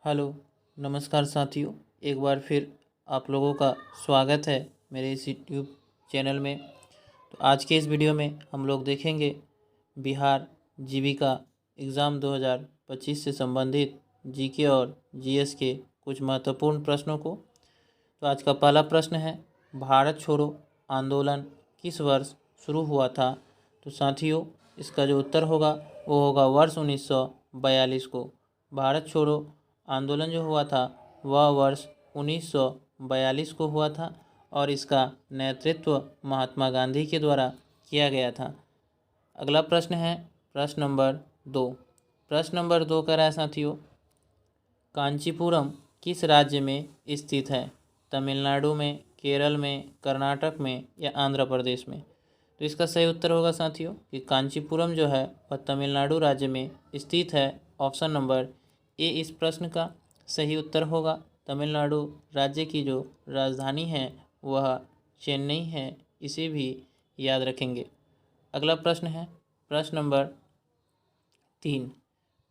Hello, नमस्कार साथियों। एक बार फिर आप लोगों का स्वागत है मेरे इस यूट्यूब चैनल में। तो आज के इस वीडियो में हम लोग देखेंगे बिहार जीविका एग्ज़ाम 2025 से संबंधित जीके और जीएस के कुछ महत्वपूर्ण प्रश्नों को। तो आज का पहला प्रश्न है, भारत छोड़ो आंदोलन किस वर्ष शुरू हुआ था? तो साथियों, इसका जो उत्तर होगा वो होगा वर्ष 1942 को। भारत छोड़ो आंदोलन जो हुआ था वह वर्ष 1942 को हुआ था और इसका नेतृत्व महात्मा गांधी के द्वारा किया गया था। अगला प्रश्न है प्रश्न नंबर 2। प्रश्न नंबर 2 कह रहा है साथियों, कांचीपुरम किस राज्य में स्थित है? तमिलनाडु में, केरल में, कर्नाटक में या आंध्र प्रदेश में? तो इसका सही उत्तर होगा साथियों कि कांचीपुरम जो है वह तमिलनाडु राज्य में स्थित है। ऑप्शन नंबर ए इस प्रश्न का सही उत्तर होगा। तमिलनाडु राज्य की जो राजधानी है वह चेन्नई है, इसे भी याद रखेंगे। अगला प्रश्न है प्रश्न नंबर 3।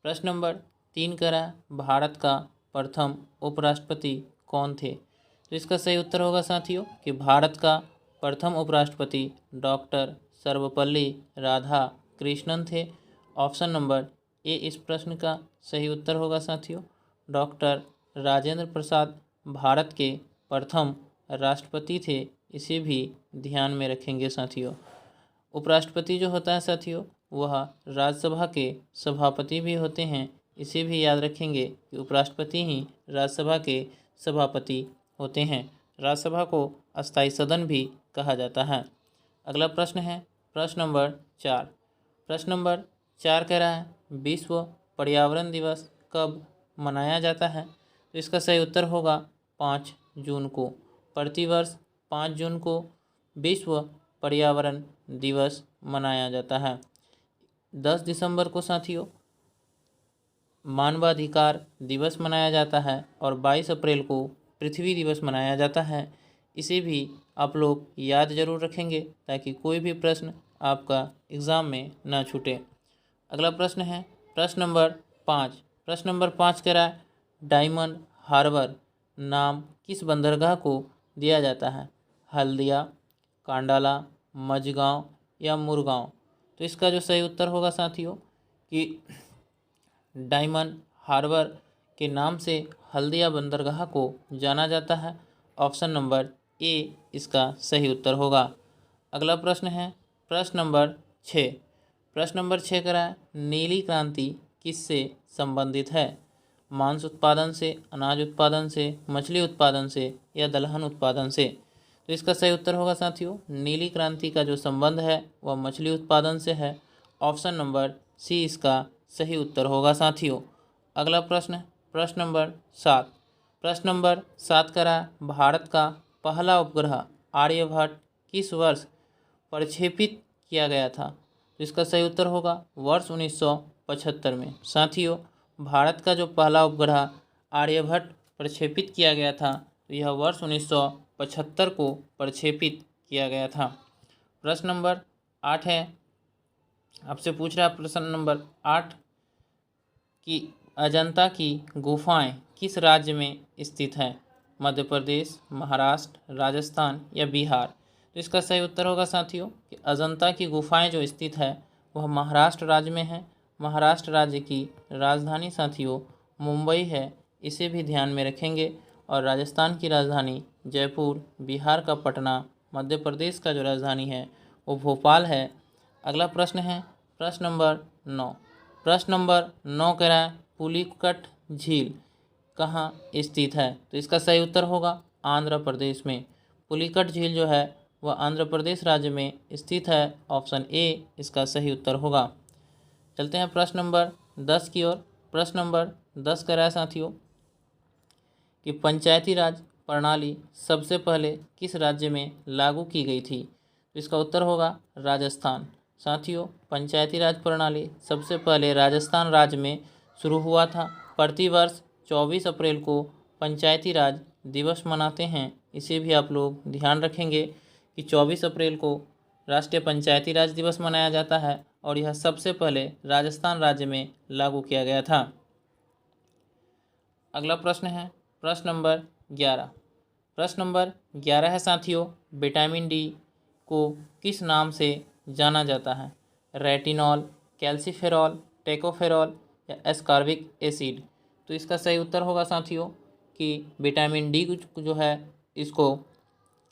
प्रश्न नंबर 3 करा, भारत का प्रथम उपराष्ट्रपति कौन थे? तो इसका सही उत्तर होगा साथियों कि भारत का प्रथम उपराष्ट्रपति डॉक्टर सर्वपल्ली राधाकृष्णन थे। ऑप्शन नंबर ए इस प्रश्न का सही उत्तर होगा साथियों। डॉक्टर राजेंद्र प्रसाद भारत के प्रथम राष्ट्रपति थे, इसे भी ध्यान में रखेंगे साथियों। उपराष्ट्रपति जो होता है साथियों वह राज्यसभा के सभापति भी होते हैं, इसे भी याद रखेंगे कि उपराष्ट्रपति ही राज्यसभा के सभापति होते हैं। राज्यसभा को अस्थायी सदन भी कहा जाता है। अगला प्रश्न है प्रश्न नंबर 4। प्रश्न नंबर 4 कह रहा है, विश्व पर्यावरण दिवस कब मनाया जाता है? तो इसका सही उत्तर होगा 5 जून को। प्रतिवर्ष 5 जून को विश्व पर्यावरण दिवस मनाया जाता है। 10 दिसंबर को साथियों मानवाधिकार दिवस मनाया जाता है और 22 अप्रैल को पृथ्वी दिवस मनाया जाता है। इसे भी आप लोग याद जरूर रखेंगे ताकि कोई भी प्रश्न आपका एग्ज़ाम में ना छूटे। अगला प्रश्न है प्रश्न नंबर 5। प्रश्न नंबर 5 कह रहा है, डायमंड हार्बर नाम किस बंदरगाह को दिया जाता है? हल्दिया, कांडाला, मझगांव या मुरगांव? तो इसका जो सही उत्तर होगा साथियों कि डायमंड हार्बर के नाम से हल्दिया बंदरगाह को जाना जाता है। ऑप्शन नंबर ए इसका सही उत्तर होगा। अगला प्रश्न है प्रश्न नंबर 6। प्रश्न नंबर 6 कह रहा है, नीली क्रांति किससे संबंधित है? मांस उत्पादन से, अनाज उत्पादन से, मछली उत्पादन से या दलहन उत्पादन से? तो इसका सही उत्तर होगा साथियों, नीली क्रांति का जो संबंध है वह मछली उत्पादन से है। ऑप्शन नंबर सी इसका सही उत्तर होगा साथियों। अगला प्रश्न प्रश्न नंबर 7। प्रश्न नंबर 7 कह रहा है, भारत का पहला उपग्रह आर्यभट्ट किस वर्ष प्रक्षेपित किया गया था? तो इसका सही उत्तर होगा वर्ष 1975 में। साथियों, भारत का जो पहला उपग्रह आर्यभट्ट प्रक्षेपित किया गया था तो यह वर्ष 1975 को प्रक्षेपित किया गया था। प्रश्न नंबर 8 है, आपसे पूछ रहा है प्रश्न नंबर 8 कि अजंता की गुफाएं किस राज्य में स्थित हैं? मध्य प्रदेश, महाराष्ट्र, राजस्थान या बिहार? तो इसका सही उत्तर होगा साथियों कि अजंता की गुफाएं जो स्थित है वह महाराष्ट्र राज्य में है। महाराष्ट्र राज्य की राजधानी साथियों मुंबई है, इसे भी ध्यान में रखेंगे। और राजस्थान की राजधानी जयपुर, बिहार का पटना, मध्य प्रदेश का जो राजधानी है वो भोपाल है। अगला प्रश्न है प्रश्न नंबर 9। प्रश्न नंबर 9 कह रहा है, पुलिकट झील कहाँ स्थित है? तो इसका सही उत्तर होगा आंध्र प्रदेश में। पुलिकट झील जो है वह आंध्र प्रदेश राज्य में स्थित है। ऑप्शन ए इसका सही उत्तर होगा। चलते हैं प्रश्न नंबर 10 की ओर। प्रश्न नंबर 10 कह रहा है साथियों कि पंचायती राज प्रणाली सबसे पहले किस राज्य में लागू की गई थी? तो इसका उत्तर होगा राजस्थान। साथियों, पंचायती राज प्रणाली सबसे पहले राजस्थान राज्य में शुरू हुआ था। प्रतिवर्ष 24 अप्रैल को पंचायती राज दिवस मनाते हैं, इसे भी आप लोग ध्यान रखेंगे कि 24 अप्रैल को राष्ट्रीय पंचायती राज दिवस मनाया जाता है और यह सबसे पहले राजस्थान राज्य में लागू किया गया था। अगला प्रश्न है प्रश्न नंबर 11। प्रश्न नंबर 11 है साथियों, विटामिन डी को किस नाम से जाना जाता है? रेटिनॉल, कैल्सीफेरॉल, टेकोफेरॉल या एस्कॉर्बिक एसिड। तो इसका सही उत्तर होगा साथियों कि विटामिन डी जो है इसको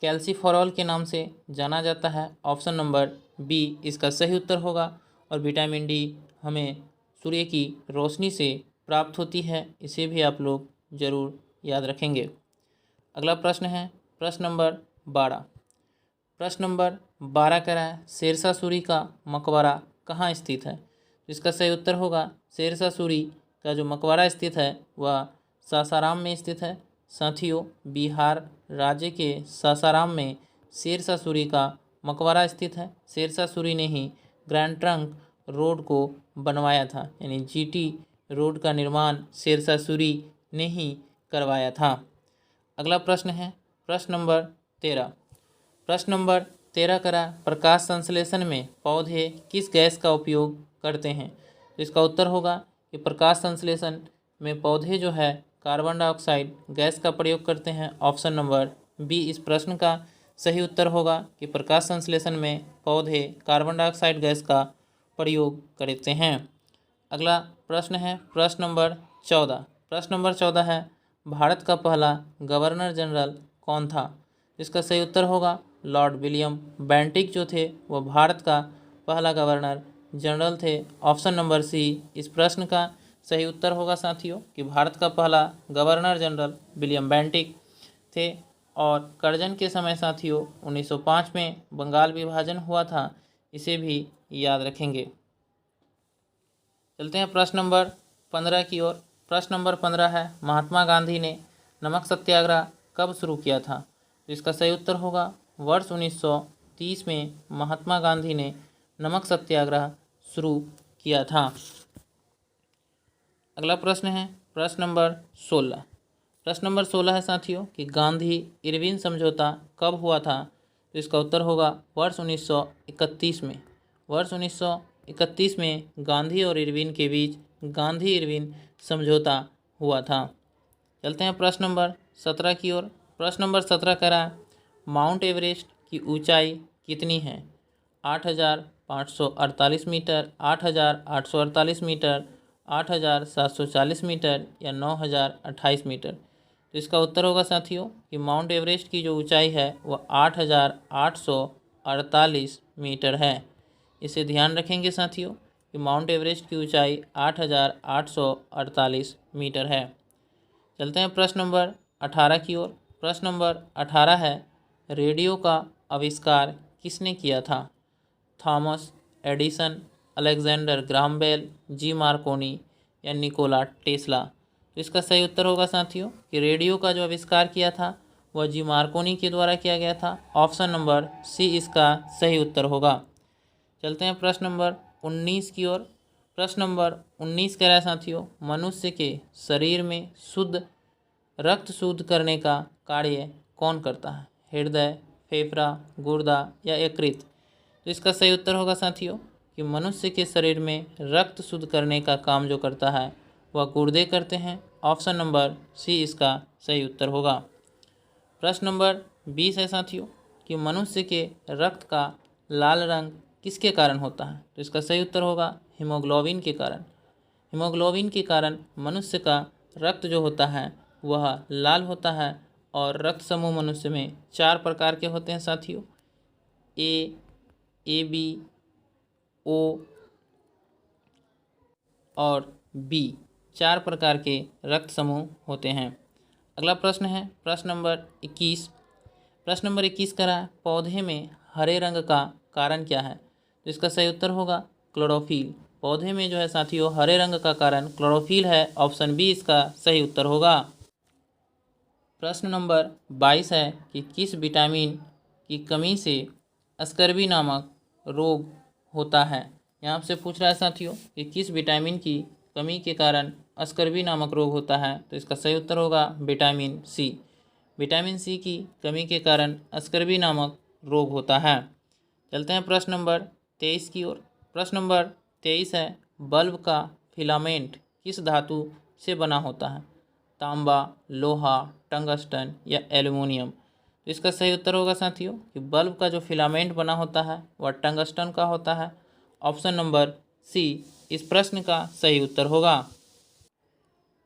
कैल्सीफेरॉल के नाम से जाना जाता है। ऑप्शन नंबर बी इसका सही उत्तर होगा। और विटामिन डी हमें सूर्य की रोशनी से प्राप्त होती है, इसे भी आप लोग ज़रूर याद रखेंगे। अगला प्रश्न है प्रश्न नंबर 12। प्रश्न नंबर 12 कह रहा है शेरशाह सूरी का मकबरा कहाँ स्थित है? इसका सही उत्तर होगा शेरशाह सूरी का जो मकबरा स्थित है वह सासाराम में स्थित है। साथियों, बिहार राज्य के सासाराम में शेरशाह सूरी का मकबरा स्थित है। शेरशाह सूरी ने ही ग्रैंड ट्रंक रोड को बनवाया था, यानी जीटी रोड का निर्माण शेरशाह सूरी ने ही करवाया था। अगला प्रश्न है प्रश्न नंबर 13। प्रश्न नंबर 13 करा प्रकाश संश्लेषण में पौधे किस गैस का उपयोग करते हैं? तो इसका उत्तर होगा कि प्रकाश संश्लेषण में पौधे जो है कार्बन डाइऑक्साइड गैस का प्रयोग करते हैं। ऑप्शन नंबर बी इस प्रश्न का सही उत्तर होगा कि प्रकाश संश्लेषण में पौधे कार्बन डाइऑक्साइड गैस का प्रयोग करते हैं। अगला प्रश्न है प्रश्न नंबर 14। प्रश्न नंबर 14 है भारत का पहला गवर्नर जनरल कौन था? इसका सही उत्तर होगा लॉर्ड विलियम बेंटिक जो थे वो भारत का पहला गवर्नर जनरल थे। ऑप्शन नंबर सी इस प्रश्न का सही उत्तर होगा साथियों कि भारत का पहला गवर्नर जनरल विलियम बेंटिक थे। और कर्जन के समय साथियों 1905 में बंगाल विभाजन हुआ था, इसे भी याद रखेंगे। चलते हैं प्रश्न नंबर 15 की ओर। प्रश्न नंबर 15 है महात्मा गांधी ने नमक सत्याग्रह कब शुरू किया था? तो इसका सही उत्तर होगा वर्ष 1930 में महात्मा गांधी ने नमक सत्याग्रह शुरू किया था। अगला प्रश्न है प्रश्न नंबर 16। प्रश्न नंबर 16 है साथियों कि गांधी इरविन समझौता कब हुआ था? तो इसका उत्तर होगा वर्ष 1931 में। वर्ष 1931 में गांधी और इरविन के बीच गांधी इरविन समझौता हुआ था। चलते हैं प्रश्न नंबर 17 की ओर। प्रश्न नंबर 17 कह रहा है माउंट एवरेस्ट की ऊंचाई कितनी है? 8,548 मीटर, 8,848 मीटर, 8,740 मीटर या 9,028 मीटर। तो इसका उत्तर होगा साथियों कि माउंट एवरेस्ट की जो ऊंचाई है वह 8,848 मीटर है। इसे ध्यान रखेंगे साथियों कि माउंट एवरेस्ट की ऊंचाई 8,848 मीटर है। चलते हैं प्रश्न नंबर 18 की ओर। प्रश्न नंबर 18 है रेडियो का आविष्कार किसने किया था? Thomas Edison, Alexander Graham Bell, G Marconi या निकोला टेस्ला। तो इसका सही उत्तर होगा साथियों कि रेडियो का जो आविष्कार किया था वह जी मार्कोनी के द्वारा किया गया था। ऑप्शन नंबर सी इसका सही उत्तर होगा। चलते हैं प्रश्न नंबर 19 की ओर। प्रश्न नंबर 19 कह रहा है साथियों मनुष्य के शरीर में शुद्ध रक्त शुद्ध करने का कार्य कौन करता है? हृदय, फेफड़ा, गुर्दा या यकृत। तो इसका सही उत्तर होगा साथियों कि मनुष्य के शरीर में रक्त शुद्ध करने का काम जो करता है वह गुर्दे करते हैं। ऑप्शन नंबर सी इसका सही उत्तर होगा। प्रश्न नंबर 20 है साथियों कि मनुष्य के रक्त का लाल रंग किसके कारण होता है? तो इसका सही उत्तर होगा हीमोग्लोबिन के कारण। हीमोग्लोबिन के कारण मनुष्य का रक्त जो होता है वह लाल होता है। और रक्त समूह मनुष्य में 4 प्रकार के होते हैं साथियों, ए बी, ओ और बी, 4 प्रकार के रक्त समूह होते हैं। अगला प्रश्न है प्रश्न नंबर 21। प्रश्न नंबर 21 कह रहा है पौधे में हरे रंग का कारण क्या है? तो इसका सही उत्तर होगा क्लोरोफिल। पौधे में जो है साथियों हरे रंग का कारण क्लोरोफिल है। ऑप्शन बी इसका सही उत्तर होगा। प्रश्न नंबर 22 है कि किस विटामिन की कमी से स्कर्वी नामक रोग होता है? यहाँ से पूछ रहा है साथियों कि किस विटामिन की कमी के कारण स्कर्वी नामक रोग होता है? तो इसका सही उत्तर होगा विटामिन सी। विटामिन सी की कमी के कारण स्कर्वी नामक रोग होता है। चलते हैं प्रश्न नंबर 23 की ओर। प्रश्न नंबर 23 है बल्ब का फिलामेंट किस धातु से बना होता है? तांबा, लोहा, टंगस्टन या एल्युमिनियम। तो इसका सही उत्तर होगा साथियों कि बल्ब का जो फिलामेंट बना होता है वह टंगस्टन का होता है। ऑप्शन नंबर सी इस प्रश्न का सही उत्तर होगा।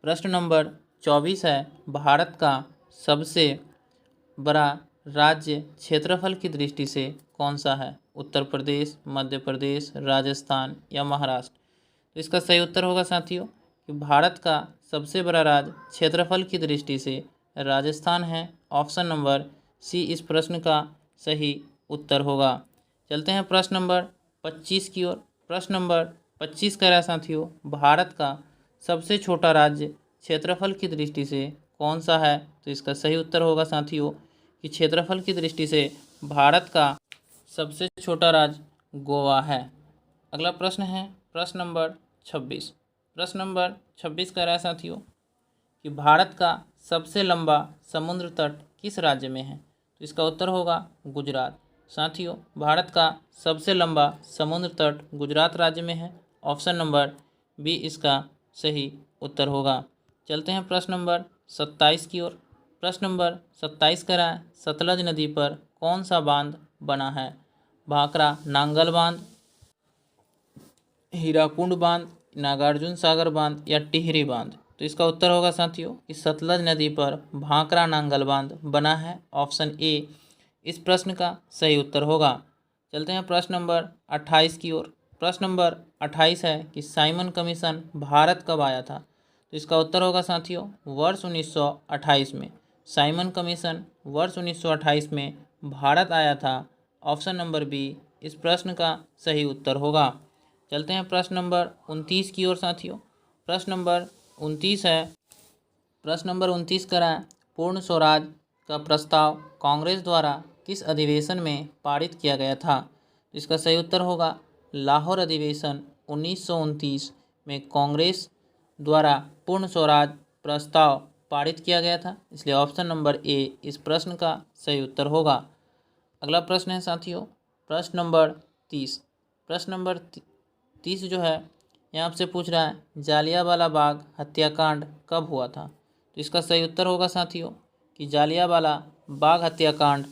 प्रश्न नंबर 24 है, भारत का सबसे बड़ा राज्य क्षेत्रफल की दृष्टि से कौन सा है? उत्तर प्रदेश, मध्य प्रदेश, राजस्थान या महाराष्ट्र। तो इसका सही उत्तर होगा साथियों कि भारत का सबसे बड़ा राज्य क्षेत्रफल की दृष्टि से राजस्थान है। ऑप्शन नंबर सी इस प्रश्न का सही उत्तर होगा। चलते हैं प्रश्न नंबर 25 की ओर। प्रश्न नंबर 25 कह रहा है साथियों, भारत का सबसे छोटा राज्य क्षेत्रफल की दृष्टि से कौन सा है? तो इसका सही उत्तर होगा साथियों कि क्षेत्रफल की दृष्टि से भारत का सबसे छोटा राज्य गोवा है। अगला प्रश्न है प्रश्न नंबर 26। प्रश्न नंबर 26 कह रहा है साथियों कि भारत का सबसे लंबा समुद्र तट किस राज्य में है? तो इसका उत्तर होगा गुजरात। साथियों, भारत का सबसे लंबा समुद्र तट गुजरात राज्य में है। ऑप्शन नंबर बी इसका सही उत्तर होगा। चलते हैं प्रश्न नंबर 27 की ओर। प्रश्न नंबर 27 कह रहा है, सतलज नदी पर कौन सा बांध बना है? भाखड़ा नांगल बांध, हीराकुंड बांध, नागार्जुन सागर बांध या टिहरी बांध। तो इसका उत्तर होगा साथियों कि सतलज नदी पर भाखड़ा नांगल बांध बना है। ऑप्शन ए इस प्रश्न का सही उत्तर होगा। चलते हैं प्रश्न नंबर 28 की ओर। प्रश्न नंबर 28 है कि साइमन कमीशन भारत कब आया था? तो इसका उत्तर होगा साथियों वर्ष 1928 में। साइमन कमीशन वर्ष 1928 में भारत आया था। ऑप्शन नंबर बी इस प्रश्न का सही उत्तर होगा। चलते हैं प्रश्न नंबर 29 की ओर साथियों। प्रश्न नंबर 29 है, प्रश्न नंबर 29 करा पूर्ण स्वराज का प्रस्ताव कांग्रेस द्वारा किस अधिवेशन में पारित किया गया था? इसका सही उत्तर होगा लाहौर अधिवेशन 1929 में कांग्रेस द्वारा पूर्ण स्वराज प्रस्ताव पारित किया गया था, इसलिए ऑप्शन नंबर ए इस प्रश्न का सही उत्तर होगा। अगला प्रश्न है साथियों प्रश्न नंबर 30। प्रश्न नंबर 30 जो है यहाँ आपसे पूछ रहा है जालियांवाला बाग हत्याकांड कब हुआ था? तो इसका सही उत्तर होगा साथियों कि जालियांवाला बाग हत्याकांड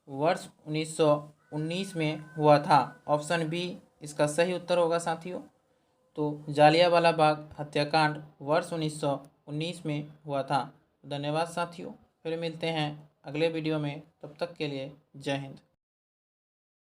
वर्ष 1919 में हुआ था। ऑप्शन बी इसका सही उत्तर होगा साथियों। तो जालियांवाला बाग हत्याकांड वर्ष 1919 में हुआ था। धन्यवाद साथियों, फिर मिलते हैं अगले वीडियो में, तब तक के लिए जय हिंद।